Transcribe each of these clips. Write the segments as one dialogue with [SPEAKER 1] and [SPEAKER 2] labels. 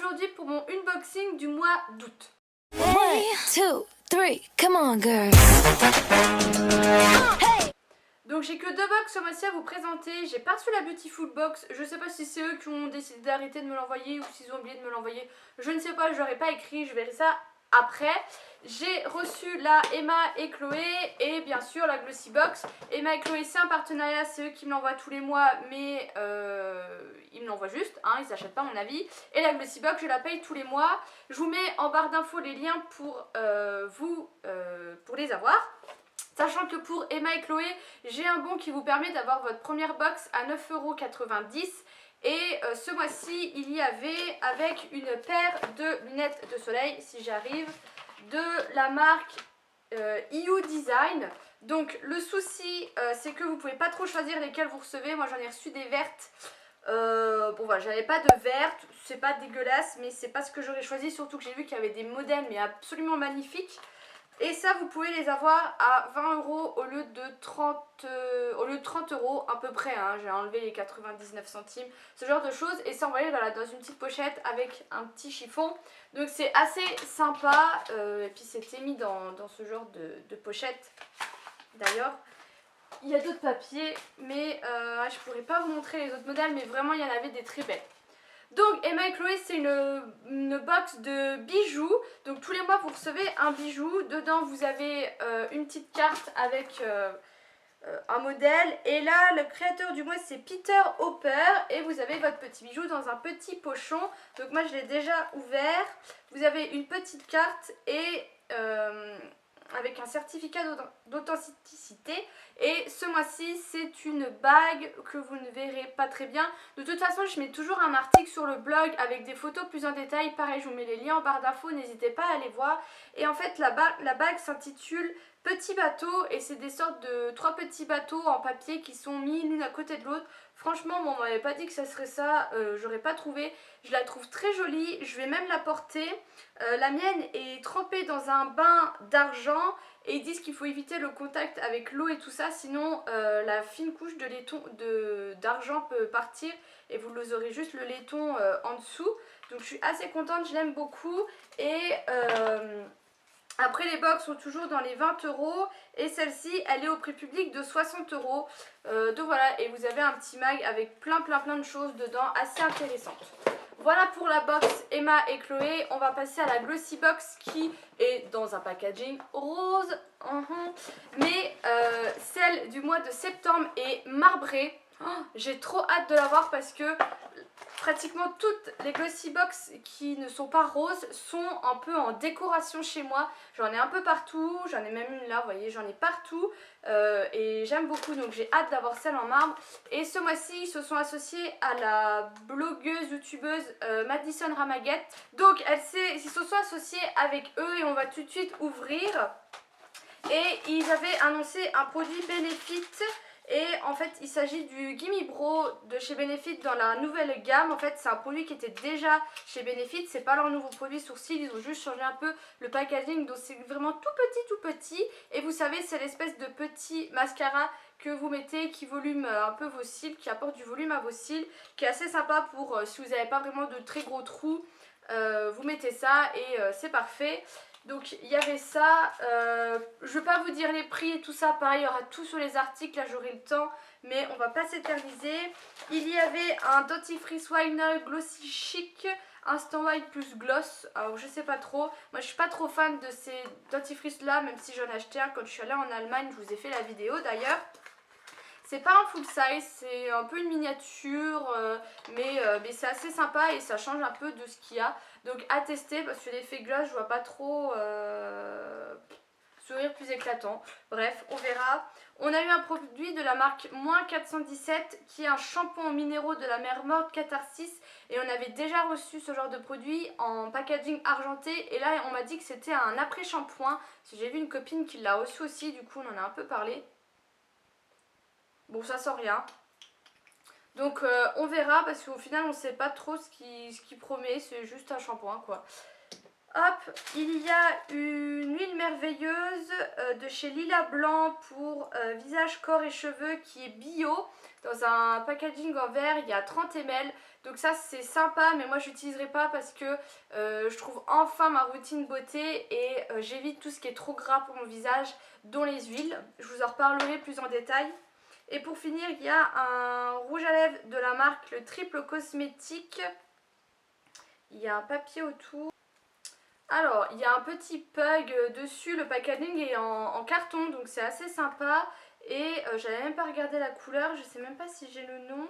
[SPEAKER 1] aujourd'hui pour mon unboxing du mois d'août.
[SPEAKER 2] 1, 2, 3, come on girls.
[SPEAKER 1] Donc j'ai que 2 box ce mois-ci à vous présenter. J'ai pas reçu la Beautiful Box. Je sais pas si c'est eux qui ont décidé d'arrêter de me l'envoyer ou s'ils ont oublié de me l'envoyer. Je ne sais pas, je leur ai pas écrit, je verrai ça après. J'ai reçu la Emma et Chloé et bien sûr la Glossy Box. Emma et Chloé, c'est un partenariat, c'est eux qui me l'envoient tous les mois, mais ils me l'envoient juste, hein, ils s'achètent pas à mon avis. Et la Glossy Box, je la paye tous les mois. Je vous mets en barre d'infos les liens pour pour les avoir. Sachant que pour Emma et Chloé, j'ai un bon qui vous permet d'avoir votre première box à 9,90 €. Et ce mois-ci, il y avait avec une paire de lunettes de soleil, si j'arrive, de la marque EU Design. Donc le souci, c'est que vous pouvez pas trop choisir lesquelles vous recevez. Moi j'en ai reçu des vertes. Bon voilà, j'avais pas de verte, c'est pas dégueulasse, mais c'est pas ce que j'aurais choisi. Surtout que j'ai vu qu'il y avait des modèles mais absolument magnifiques. Et ça, vous pouvez les avoir à 20 € au lieu de 30 € à peu près, hein. J'ai enlevé les 99 centimes, ce genre de choses. Et ça, on va aller dans une petite pochette avec un petit chiffon. Donc c'est assez sympa. Et puis c'était mis dans ce genre de pochette. D'ailleurs, il y a d'autres papiers, mais je pourrais pas vous montrer les autres modèles, mais vraiment il y en avait des très belles. Donc Emma et Chloé, c'est une box de bijoux. Donc tous les mois vous recevez un bijou. Dedans vous avez une petite carte avec un modèle. Et là le créateur du mois c'est Peter Hopper. Et vous avez votre petit bijou dans un petit pochon. Donc moi je l'ai déjà ouvert. Vous avez une petite carte et avec un certificat d'authenticité. Et ce mois-ci c'est une bague que vous ne verrez pas très bien. De toute façon je mets toujours un article sur le blog avec des photos plus en détail. Pareil, je vous mets les liens en barre d'infos, n'hésitez pas à aller voir. Et en fait la bague s'intitule Petit bateau. Et c'est des sortes de 3 petits bateaux en papier qui sont mis l'une à côté de l'autre. Franchement bon, on m'avait pas dit que ça serait ça, j'aurais pas trouvé. Je la trouve très jolie, je vais même la porter. La mienne est trempée dans un bain d'argent. Et ils disent qu'il faut éviter le contact avec l'eau et tout ça, sinon la fine couche de laiton d'argent peut partir et vous aurez juste le laiton en dessous. Donc je suis assez contente, je l'aime beaucoup. Et après les box sont toujours dans les 20 € et celle-ci elle est au prix public de 60 €. Donc voilà, et vous avez un petit mag avec plein de choses dedans, assez intéressantes. Voilà pour la box Emma et Chloé. On va passer à la Glossy Box qui est dans un packaging rose. Mais celle du mois de septembre est marbrée. Oh, j'ai trop hâte de la voir parce que pratiquement toutes les Glossy Box qui ne sont pas roses sont un peu en décoration chez moi. J'en ai un peu partout, j'en ai même une là, vous voyez, j'en ai partout. Et j'aime beaucoup, donc j'ai hâte d'avoir celle en marbre. Et ce mois-ci, ils se sont associés à la blogueuse, youtubeuse Madison Ramaguette. Donc ils se sont associés avec eux et on va tout de suite ouvrir. Et ils avaient annoncé un produit Benefit. Et en fait il s'agit du Gimme Bro de chez Benefit dans la nouvelle gamme. En fait c'est un produit qui était déjà chez Benefit, c'est pas leur nouveau produit sourcil, ils ont juste changé un peu le packaging. Donc c'est vraiment tout petit. Et vous savez c'est l'espèce de petit mascara que vous mettez qui volume un peu vos cils, qui apporte du volume à vos cils, qui est assez sympa pour si vous n'avez pas vraiment de très gros trous, vous mettez ça et c'est parfait. Donc il y avait ça, je ne vais pas vous dire les prix et tout ça, pareil il y aura tout sur les articles, là j'aurai le temps, mais on va pas s'éterniser. Il y avait un dentifrice Whitener Glossy Chic Instant White plus Gloss, alors je sais pas trop, moi je suis pas trop fan de ces dentifrices là, même si j'en ai acheté un quand je suis allée en Allemagne, je vous ai fait la vidéo d'ailleurs. C'est pas un full size, c'est un peu une miniature, mais c'est assez sympa et ça change un peu de ce qu'il y a. Donc à tester parce que l'effet gloss, je vois pas trop sourire plus éclatant. Bref, on verra. On a eu un produit de la marque Moins 417 qui est un shampoing en minéraux de la mer morte Catharsis. Et on avait déjà reçu ce genre de produit en packaging argenté. Et là, on m'a dit que c'était un après-shampoing. J'ai vu une copine qui l'a reçu aussi, du coup on en a un peu parlé. Bon, ça sent rien. Donc on verra parce qu'au final on sait pas trop ce qui promet, c'est juste un shampoing quoi. Hop, il y a une huile merveilleuse de chez Lila Blanc pour visage, corps et cheveux qui est bio. Dans un packaging en verre, il y a 30 ml. Donc ça c'est sympa, mais moi je l'utiliserai pas parce que je trouve enfin ma routine beauté et j'évite tout ce qui est trop gras pour mon visage, dont les huiles. Je vous en reparlerai plus en détail. Et pour finir, il y a un rouge à lèvres de la marque le Triple Cosmétique. Il y a un papier autour. Alors, il y a un petit pug dessus, le packaging est en carton, donc c'est assez sympa. Et j'avais même pas regardé la couleur, je sais même pas si j'ai le nom.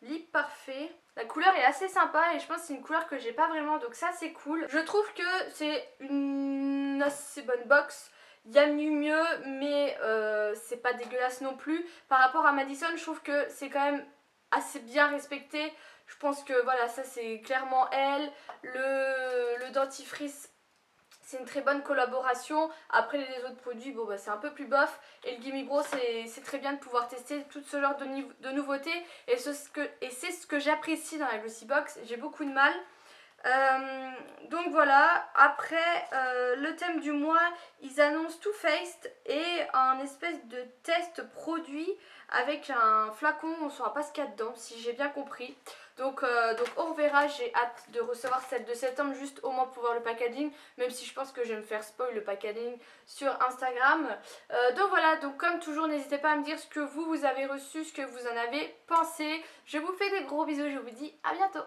[SPEAKER 1] Lip Parfait. La couleur est assez sympa et je pense que c'est une couleur que j'ai pas vraiment, donc ça c'est cool. Je trouve que c'est une assez bonne box. Il y a mieux, mais c'est pas dégueulasse non plus. Par rapport à Madison, je trouve que c'est quand même assez bien respecté. Je pense que voilà, ça c'est clairement elle. Le dentifrice, c'est une très bonne collaboration. Après les autres produits, bon bah c'est un peu plus bof. Et le Gimme Bro, c'est très bien de pouvoir tester tout ce genre de nouveautés. Et c'est ce que j'apprécie dans la Glossybox. J'ai beaucoup de mal. Donc voilà, après le thème du mois, ils annoncent Too Faced et un espèce de test produit avec un flacon, on ne saura pas ce qu'il y a dedans si j'ai bien compris. Donc on verra, j'ai hâte de recevoir celle de septembre juste au moins pour voir le packaging, même si je pense que je vais me faire spoil le packaging sur Instagram. Donc voilà, donc comme toujours n'hésitez pas à me dire ce que vous avez reçu, ce que vous en avez pensé. Je vous fais des gros bisous, je vous dis à bientôt.